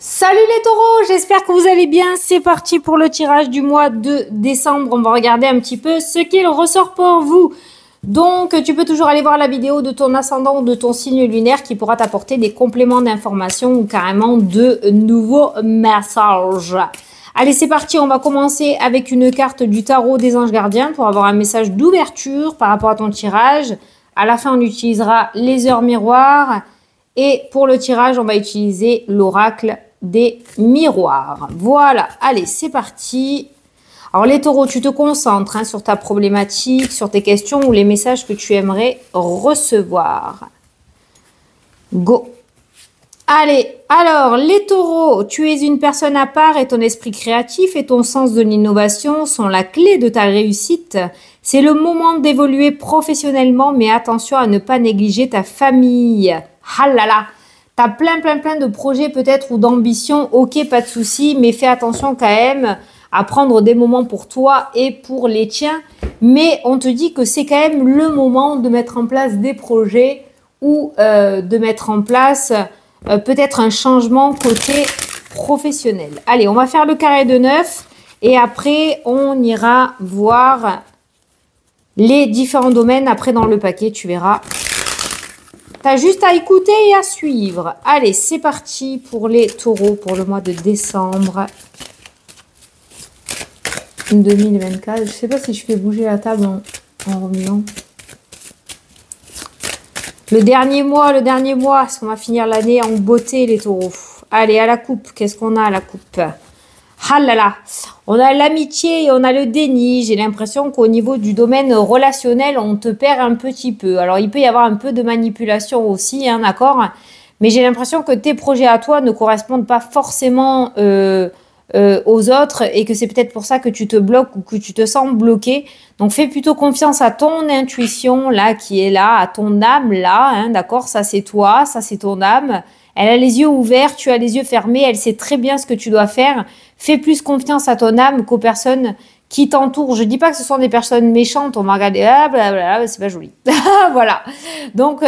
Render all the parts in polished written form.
Salut les taureaux, j'espère que vous allez bien. C'est parti pour le tirage du mois de décembre. On va regarder un petit peu ce qu'il ressort pour vous. Donc, tu peux toujours aller voir la vidéo de ton ascendant ou de ton signe lunaire qui pourra t'apporter des compléments d'informations ou carrément de nouveaux messages. Allez, c'est parti. On va commencer avec une carte du tarot des anges gardiens pour avoir un message d'ouverture par rapport à ton tirage. À la fin, on utilisera les heures miroirs. Et pour le tirage, on va utiliser l'oracle des miroirs. Voilà, allez, c'est parti. Alors les taureaux, tu te concentres sur ta problématique, sur tes questions ou les messages que tu aimerais recevoir. Go. Allez, alors les taureaux, tu es une personne à part et ton esprit créatif et ton sens de l'innovation sont la clé de ta réussite. C'est le moment d'évoluer professionnellement, mais attention à ne pas négliger ta famille. Ah là là, t'as plein de projets peut-être ou d'ambitions, ok, pas de souci, mais fais attention quand même à prendre des moments pour toi et pour les tiens. Mais on te dit que c'est quand même le moment de mettre en place des projets ou de mettre en place peut-être un changement côté professionnel. Allez, on va faire le carré de 9 et après on ira voir les différents domaines. Après dans le paquet, tu verras. T'as juste à écouter et à suivre. Allez, c'est parti pour les taureaux pour le mois de décembre 2024. Je ne sais pas si je fais bouger la table en remuant. Le dernier mois, est-ce qu'on va finir l'année en beauté, les taureaux? Allez, à la coupe, qu'est-ce qu'on a à la coupe? Ah là là, on a l'amitié et on a le déni. J'ai l'impression qu'au niveau du domaine relationnel, on te perd un petit peu. Alors, il peut y avoir un peu de manipulation aussi, hein, d'accord? Mais j'ai l'impression que tes projets à toi ne correspondent pas forcément aux autres et que c'est peut-être pour ça que tu te bloques ou que tu te sens bloqué. Donc, fais plutôt confiance à ton intuition, là, qui est là, à ton âme, là, hein, d'accord? Ça, c'est toi, ça, c'est ton âme. Elle a les yeux ouverts, tu as les yeux fermés, elle sait très bien ce que tu dois faire. Fais plus confiance à ton âme qu'aux personnes qui t'entourent. Je dis pas que ce sont des personnes méchantes, on va regarder, ah blablabla, c'est pas joli. Voilà. Donc,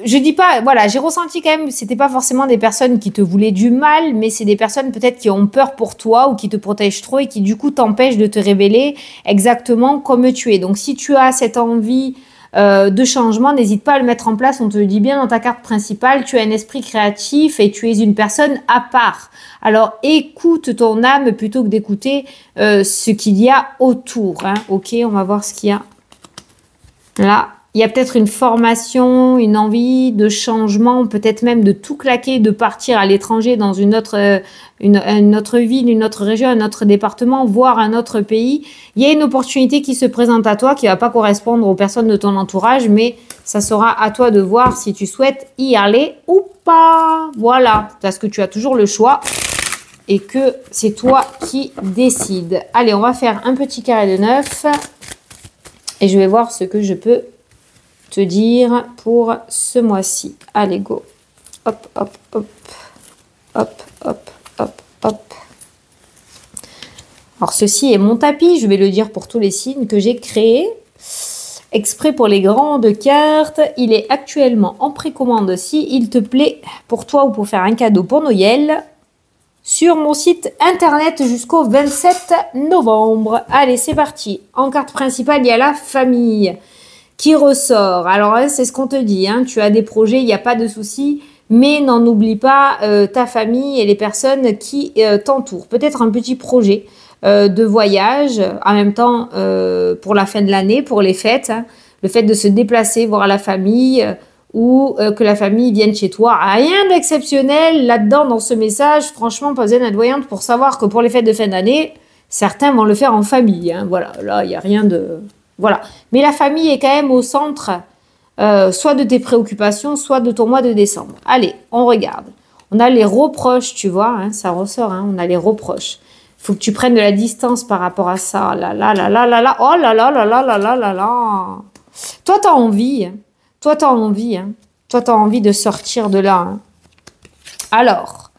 je dis pas, voilà, j'ai ressenti quand même, c'était pas forcément des personnes qui te voulaient du mal, mais c'est des personnes peut-être qui ont peur pour toi ou qui te protègent trop et qui du coup t'empêchent de te révéler exactement comme tu es. Donc, si tu as cette envie de changement, n'hésite pas à le mettre en place. On te le dit bien dans ta carte principale, tu as un esprit créatif et tu es une personne à part. Alors écoute ton âme plutôt que d'écouter ce qu'il y a autour, hein. Ok, on va voir ce qu'il y a là. Il y a peut-être une formation, une envie de changement, peut-être même de tout claquer, de partir à l'étranger dans une autre ville, une autre région, un autre département, voire un autre pays. Il y a une opportunité qui se présente à toi qui ne va pas correspondre aux personnes de ton entourage, mais ça sera à toi de voir si tu souhaites y aller ou pas. Voilà, parce que tu as toujours le choix et que c'est toi qui décides. Allez, on va faire un petit carré de 9 et je vais voir ce que je peux te dire pour ce mois-ci. Allez, go. Hop, hop, hop. Hop, hop, hop, hop. Alors, ceci est mon tapis. Je vais le dire pour tous les signes que j'ai créé. Exprès pour les grandes cartes. Il est actuellement en précommande si il te plaît pour toi ou pour faire un cadeau pour Noël sur mon site internet jusqu'au 27 novembre. Allez, c'est parti. En carte principale, il y a la famille qui ressort. Alors, c'est ce qu'on te dit, hein. Tu as des projets, il n'y a pas de souci, mais n'en oublie pas ta famille et les personnes qui t'entourent. Peut-être un petit projet de voyage, en même temps pour la fin de l'année, pour les fêtes, hein. Le fait de se déplacer, voir la famille ou que la famille vienne chez toi. Rien d'exceptionnel là-dedans dans ce message. Franchement, pas besoin d'être voyante pour savoir que pour les fêtes de fin d'année, certains vont le faire en famille, hein. Voilà, là, il n'y a rien de... Voilà. Mais la famille est quand même au centre, soit de tes préoccupations, soit de ton mois de décembre. Allez, on regarde. On a les reproches, tu vois, hein, ça ressort, hein, on a les reproches. Il faut que tu prennes de la distance par rapport à ça. Là, là, là, là, là, là. Oh là là là là là là là là. Toi, tu as envie. Hein. Toi, tu as envie. Hein. Toi, tu as envie de sortir de là. Hein. Alors,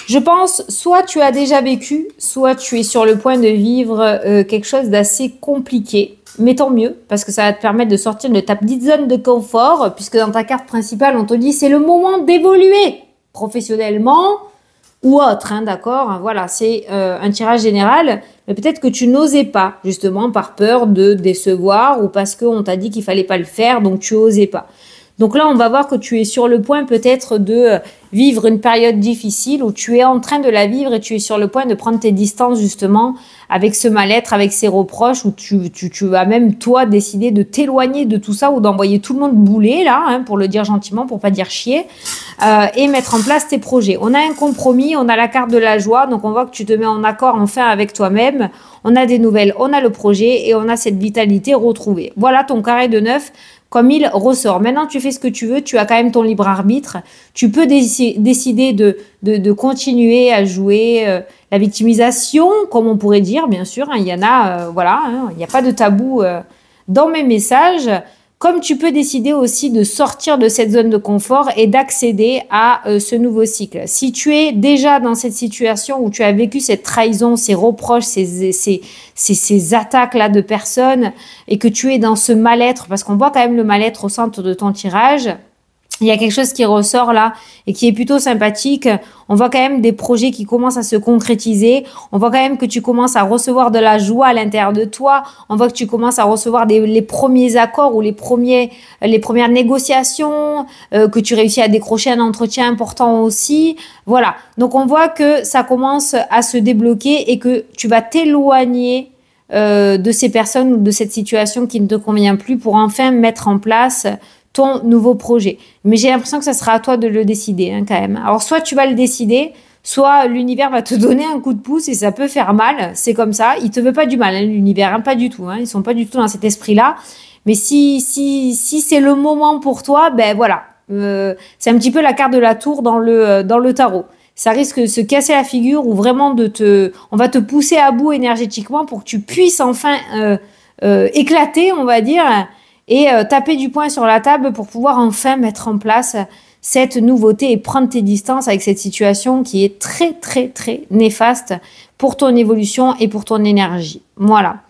je pense, soit tu as déjà vécu, soit tu es sur le point de vivre quelque chose d'assez compliqué. Mais tant mieux, parce que ça va te permettre de sortir de ta petite zone de confort, puisque dans ta carte principale, on te dit c'est le moment d'évoluer professionnellement, ou autre, hein, d'accord? Voilà, c'est un tirage général, mais peut-être que tu n'osais pas, justement, par peur de décevoir ou parce qu'on t'a dit qu'il fallait pas le faire, donc tu osais pas. Donc là, on va voir que tu es sur le point peut-être de vivre une période difficile où tu es en train de la vivre et tu es sur le point de prendre tes distances justement avec ce mal-être, avec ces reproches, où tu vas même toi décider de t'éloigner de tout ça ou d'envoyer tout le monde bouler là, hein, pour le dire gentiment, pour pas dire chier, et mettre en place tes projets. On a un compromis, on a la carte de la joie, donc on voit que tu te mets en accord enfin avec toi-même. On a des nouvelles, on a le projet et on a cette vitalité retrouvée. Voilà ton carré de 9 comme il ressort. Maintenant, tu fais ce que tu veux, tu as quand même ton libre arbitre. Tu peux décider de continuer à jouer la victimisation, comme on pourrait dire, bien sûr. Hein, il y en a, voilà, hein, il n'y a pas de tabou dans mes messages. Comme tu peux décider aussi de sortir de cette zone de confort et d'accéder à ce nouveau cycle. Si tu es déjà dans cette situation où tu as vécu cette trahison, ces reproches, ces attaques-là de personnes et que tu es dans ce mal-être, parce qu'on voit quand même le mal-être au centre de ton tirage, il y a quelque chose qui ressort là et qui est plutôt sympathique. On voit quand même des projets qui commencent à se concrétiser. On voit quand même que tu commences à recevoir de la joie à l'intérieur de toi. On voit que tu commences à recevoir les premiers accords ou les premières négociations, que tu réussis à décrocher un entretien important aussi. Voilà. Donc on voit que ça commence à se débloquer et que tu vas t'éloigner de ces personnes ou de cette situation qui ne te convient plus pour enfin mettre en place ton nouveau projet. Mais j'ai l'impression que ça sera à toi de le décider, hein, quand même. Alors, soit tu vas le décider, soit l'univers va te donner un coup de pouce et ça peut faire mal. C'est comme ça. Il te veut pas du mal, hein, l'univers, hein, pas du tout. Hein. Ils sont pas du tout dans cet esprit-là. Mais si c'est le moment pour toi, ben voilà. C'est un petit peu la carte de la tour dans le tarot. Ça risque de se casser la figure ou vraiment on va te pousser à bout énergétiquement pour que tu puisses enfin éclater, on va dire, et taper du poing sur la table pour pouvoir enfin mettre en place cette nouveauté et prendre tes distances avec cette situation qui est très, très, très néfaste pour ton évolution et pour ton énergie. Voilà.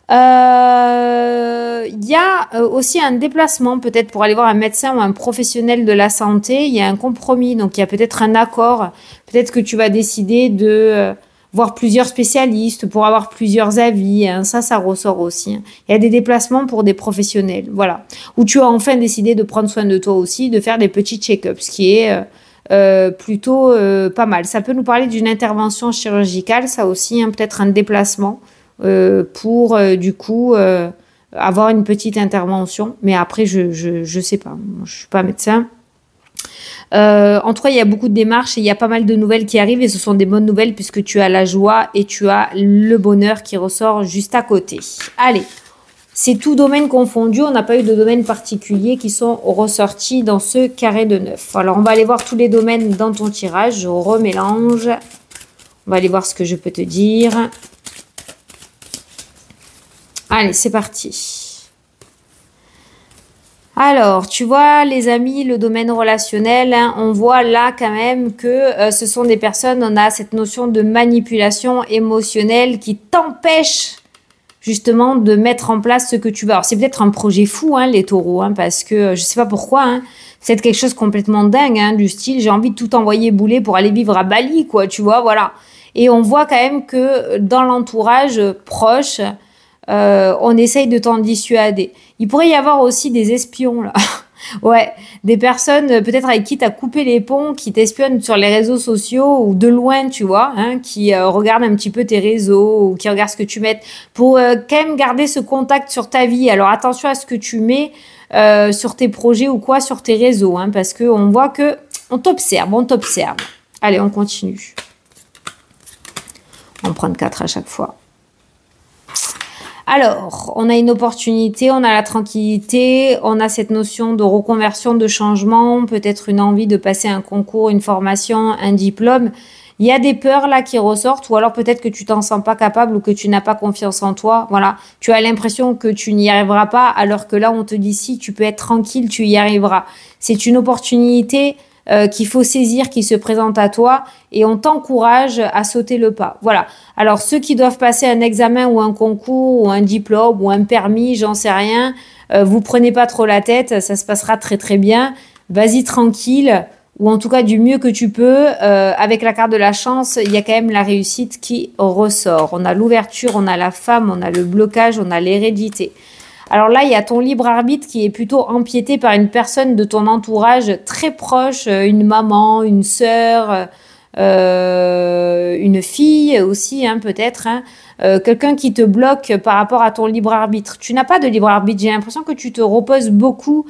Il y a aussi un déplacement peut-être pour aller voir un médecin ou un professionnel de la santé. Il y a un compromis, donc il y a peut-être un accord. Peut-être que tu vas décider de voir plusieurs spécialistes pour avoir plusieurs avis. Hein. Ça ressort aussi. Hein. Il y a des déplacements pour des professionnels, voilà. Où tu as enfin décidé de prendre soin de toi aussi, de faire des petits check-ups, ce qui est plutôt pas mal. Ça peut nous parler d'une intervention chirurgicale, ça aussi, hein, peut-être un déplacement pour du coup avoir une petite intervention. Mais après, je sais pas. Je suis pas médecin. En tout cas, il y a beaucoup de démarches et il y a pas mal de nouvelles qui arrivent et ce sont des bonnes nouvelles puisque tu as la joie et tu as le bonheur qui ressort juste à côté. Allez, c'est tout domaine confondu. On n'a pas eu de domaine particulier qui sont ressortis dans ce carré de 9. Alors, on va aller voir tous les domaines dans ton tirage. Je remélange. On va aller voir ce que je peux te dire. Allez, c'est parti. Alors, tu vois, les amis, le domaine relationnel, hein, on voit là quand même que ce sont des personnes, on a cette notion de manipulation émotionnelle qui t'empêche justement de mettre en place ce que tu veux. Alors, c'est peut-être un projet fou, hein, les taureaux, hein, parce que je sais pas pourquoi, hein, c'est quelque chose complètement dingue, hein, du style, j'ai envie de tout envoyer bouler pour aller vivre à Bali, quoi, tu vois, voilà. Et on voit quand même que dans l'entourage proche, on essaye de t'en dissuader. Il pourrait y avoir aussi des espions, là. Ouais, des personnes peut-être avec qui tu as coupé les ponts, qui t'espionnent sur les réseaux sociaux ou de loin, tu vois, hein, qui regardent un petit peu tes réseaux ou qui regardent ce que tu mets pour quand même garder ce contact sur ta vie. Alors attention à ce que tu mets sur tes projets ou quoi sur tes réseaux, hein, parce qu'on voit que on t'observe. Allez, on continue. On va en prendre 4 à chaque fois. Alors, on a une opportunité, on a la tranquillité, on a cette notion de reconversion, de changement, peut-être une envie de passer un concours, une formation, un diplôme. Il y a des peurs là qui ressortent ou alors peut-être que tu t'en sens pas capable ou que tu n'as pas confiance en toi. Voilà, tu as l'impression que tu n'y arriveras pas alors que là, on te dit si, tu peux être tranquille, tu y arriveras. C'est une opportunité qu'il faut saisir, qui se présente à toi et on t'encourage à sauter le pas. Voilà. Alors, ceux qui doivent passer un examen ou un concours ou un diplôme ou un permis, j'en sais rien, vous prenez pas trop la tête, ça se passera très très bien. Vas-y tranquille, ou en tout cas du mieux que tu peux. Avec la carte de la chance, il y a quand même la réussite qui ressort. On a l'ouverture, on a la femme, on a le blocage, on a l'hérédité. Alors là, il y a ton libre arbitre qui est plutôt empiété par une personne de ton entourage très proche, une maman, une sœur, une fille aussi, hein, peut-être, hein, quelqu'un qui te bloque par rapport à ton libre arbitre. Tu n'as pas de libre arbitre. J'ai l'impression que tu te reposes beaucoup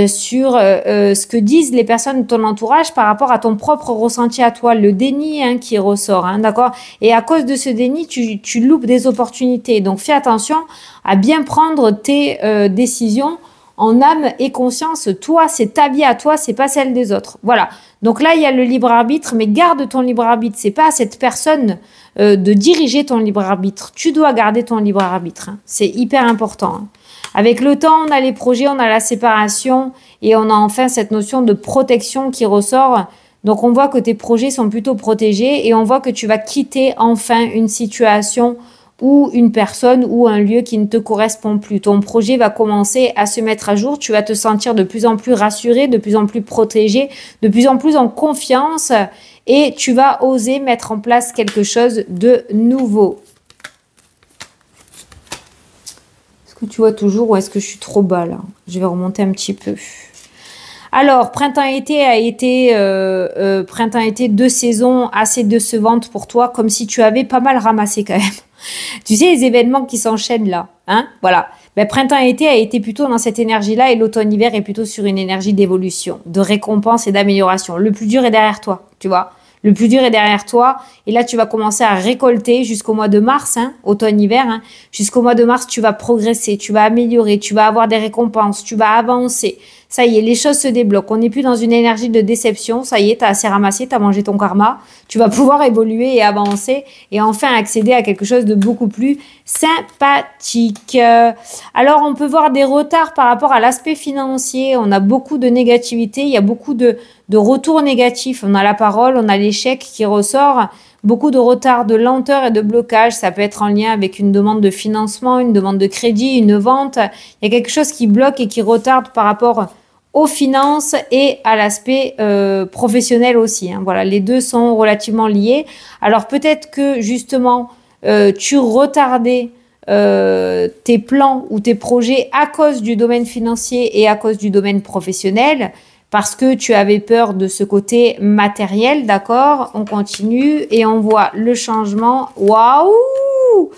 sur ce que disent les personnes de ton entourage par rapport à ton propre ressenti à toi, le déni, hein, qui ressort, hein, d'accord? Et à cause de ce déni, tu loupes des opportunités. Donc fais attention à bien prendre tes décisions en âme et conscience. Toi, c'est ta vie à toi, c'est pas celle des autres. Voilà. Donc là, il y a le libre arbitre, mais garde ton libre arbitre. C'est pas à cette personne de diriger ton libre arbitre. Tu dois garder ton libre arbitre, hein. C'est hyper important, hein. Avec le temps, on a les projets, on a la séparation et on a enfin cette notion de protection qui ressort. Donc on voit que tes projets sont plutôt protégés et on voit que tu vas quitter enfin une situation ou une personne ou un lieu qui ne te correspond plus. Ton projet va commencer à se mettre à jour. Tu vas te sentir de plus en plus rassuré, de plus en plus protégé, de plus en plus en confiance et tu vas oser mettre en place quelque chose de nouveau. Est-ce que tu vois toujours ou est-ce que je suis trop bas là? Je vais remonter un petit peu. Alors, printemps-été a été printemps-été 2 saisons assez décevantes pour toi, comme si tu avais pas mal ramassé quand même. Tu sais, les événements qui s'enchaînent là, hein, voilà. Ben, printemps-été a été plutôt dans cette énergie-là et l'automne-hiver est plutôt sur une énergie d'évolution, de récompense et d'amélioration. Le plus dur est derrière toi, tu vois. Le plus dur est derrière toi et là, tu vas commencer à récolter jusqu'au mois de mars, hein, automne-hiver. Hein, jusqu'au mois de mars, tu vas progresser, tu vas améliorer, tu vas avoir des récompenses, tu vas avancer. Ça y est, les choses se débloquent. On n'est plus dans une énergie de déception. Ça y est, tu as assez ramassé, tu as mangé ton karma. Tu vas pouvoir évoluer et avancer et enfin accéder à quelque chose de beaucoup plus sympathique. Alors, on peut voir des retards par rapport à l'aspect financier. On a beaucoup de négativité. Il y a beaucoup de retours négatifs. On a la parole, on a l'échec qui ressort. Beaucoup de retard, de lenteur et de blocage. Ça peut être en lien avec une demande de financement, une demande de crédit, une vente. Il y a quelque chose qui bloque et qui retarde par rapport aux finances et à l'aspect professionnel aussi, hein. Voilà, les deux sont relativement liés. Alors peut-être que justement, tu retardais tes plans ou tes projets à cause du domaine financier et à cause du domaine professionnel, parce que tu avais peur de ce côté matériel, d'accord? On continue et on voit le changement. Waouh!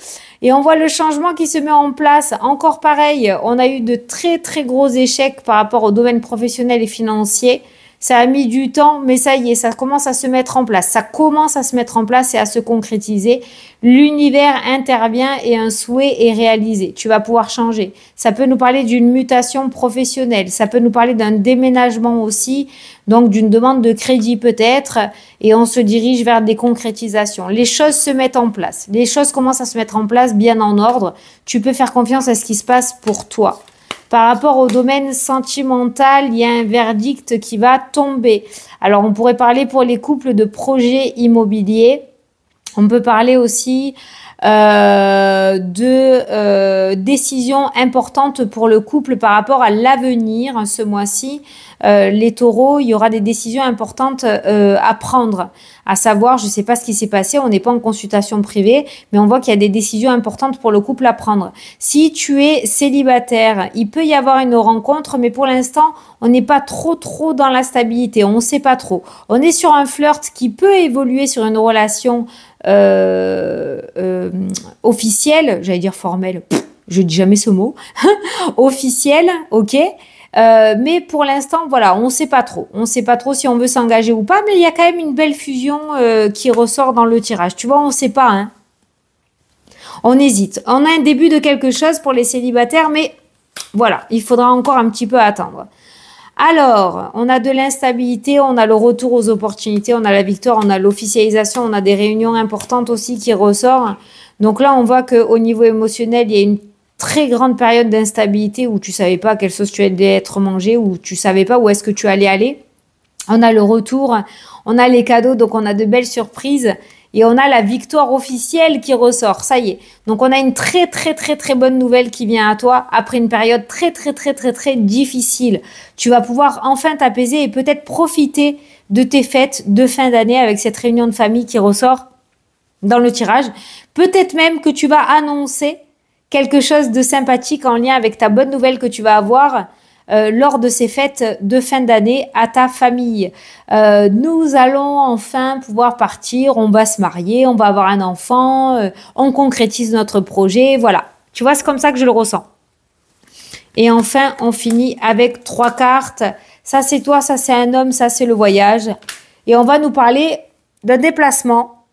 Et on voit le changement qui se met en place. Encore pareil, on a eu de très très gros échecs par rapport au domaine professionnel et financier. Ça a mis du temps, mais ça y est, ça commence à se mettre en place. Ça commence à se mettre en place et à se concrétiser. L'univers intervient et un souhait est réalisé. Tu vas pouvoir changer. Ça peut nous parler d'une mutation professionnelle. Ça peut nous parler d'un déménagement aussi, donc d'une demande de crédit peut-être. Et on se dirige vers des concrétisations. Les choses se mettent en place. Les choses commencent à se mettre en place bien en ordre. Tu peux faire confiance à ce qui se passe pour toi. Par rapport au domaine sentimental, il y a un verdict qui va tomber. Alors, on pourrait parler pour les couples de projets immobiliers. On peut parler aussi de décisions importantes pour le couple par rapport à l'avenir ce mois-ci. Les taureaux, il y aura des décisions importantes à prendre. À savoir, je ne sais pas ce qui s'est passé, on n'est pas en consultation privée, mais on voit qu'il y a des décisions importantes pour le couple à prendre. Si tu es célibataire, il peut y avoir une rencontre, mais pour l'instant, on n'est pas trop dans la stabilité, on ne sait pas trop. On est sur un flirt qui peut évoluer sur une relation officielle, j'allais dire formelle, je dis jamais ce mot, officielle, ok. Mais pour l'instant, voilà, on ne sait pas trop. On ne sait pas trop si on veut s'engager ou pas, mais il y a quand même une belle fusion qui ressort dans le tirage. Tu vois, on ne sait pas, hein. On hésite. On a un début de quelque chose pour les célibataires, mais voilà, il faudra encore un petit peu attendre. Alors, on a de l'instabilité, on a le retour aux opportunités, on a la victoire, on a l'officialisation, on a des réunions importantes aussi qui ressortent. Donc là, on voit qu'au niveau émotionnel, il y a une très grande période d'instabilité où tu savais pas quelle sauce tu allais être mangé, où tu savais pas où est-ce que tu allais aller. On a le retour, on a les cadeaux, donc on a de belles surprises et on a la victoire officielle qui ressort. Ça y est. Donc on a une très bonne nouvelle qui vient à toi après une période très difficile. Tu vas pouvoir enfin t'apaiser et peut-être profiter de tes fêtes de fin d'année avec cette réunion de famille qui ressort dans le tirage. Peut-être même que tu vas annoncer quelque chose de sympathique en lien avec ta bonne nouvelle que tu vas avoir lors de ces fêtes de fin d'année à ta famille. Nous allons enfin pouvoir partir, on va se marier, on va avoir un enfant, on concrétise notre projet, voilà. Tu vois, c'est comme ça que je le ressens. Et enfin, on finit avec 3 cartes. Ça, c'est toi, ça, c'est un homme, ça, c'est le voyage. Et on va nous parler d'un déplacement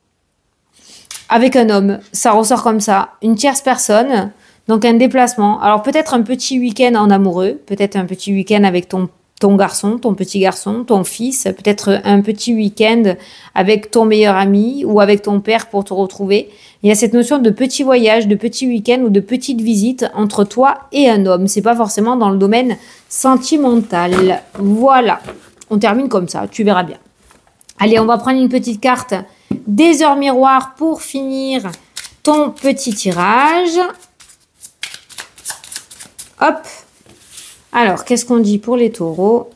avec un homme. Ça ressort comme ça. Une tierce personne. Donc, un déplacement. Alors, peut-être un petit week-end en amoureux. Peut-être un petit week-end avec ton garçon, ton petit garçon, ton fils. Peut-être un petit week-end avec ton meilleur ami ou avec ton père pour te retrouver. Il y a cette notion de petit voyage, de petit week-end ou de petite visite entre toi et un homme. C'est pas forcément dans le domaine sentimental. Voilà. On termine comme ça. Tu verras bien. Allez, on va prendre une petite carte des heures miroirs pour finir ton petit tirage. Hop. Alors, qu'est-ce qu'on dit pour les taureaux?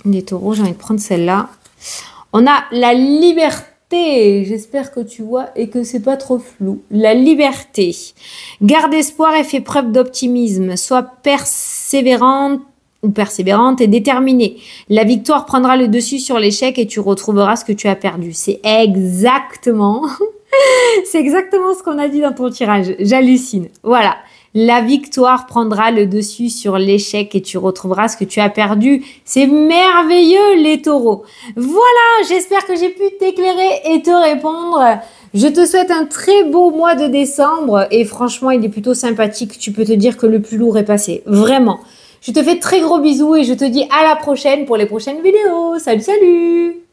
Les taureaux, j'ai envie de prendre celle-là. On a la liberté. J'espère que tu vois et que c'est pas trop flou. La liberté. Garde espoir et fais preuve d'optimisme. Sois persévérante et déterminée. La victoire prendra le dessus sur l'échec et tu retrouveras ce que tu as perdu. C'est exactement ce qu'on a dit dans ton tirage. J'hallucine. Voilà. La victoire prendra le dessus sur l'échec et tu retrouveras ce que tu as perdu. C'est merveilleux, les taureaux. Voilà, j'espère que j'ai pu t'éclairer et te répondre. Je te souhaite un très beau mois de décembre et franchement, il est plutôt sympathique. Tu peux te dire que le plus lourd est passé. Vraiment. Je te fais de très gros bisous et je te dis à la prochaine pour les prochaines vidéos. Salut, salut!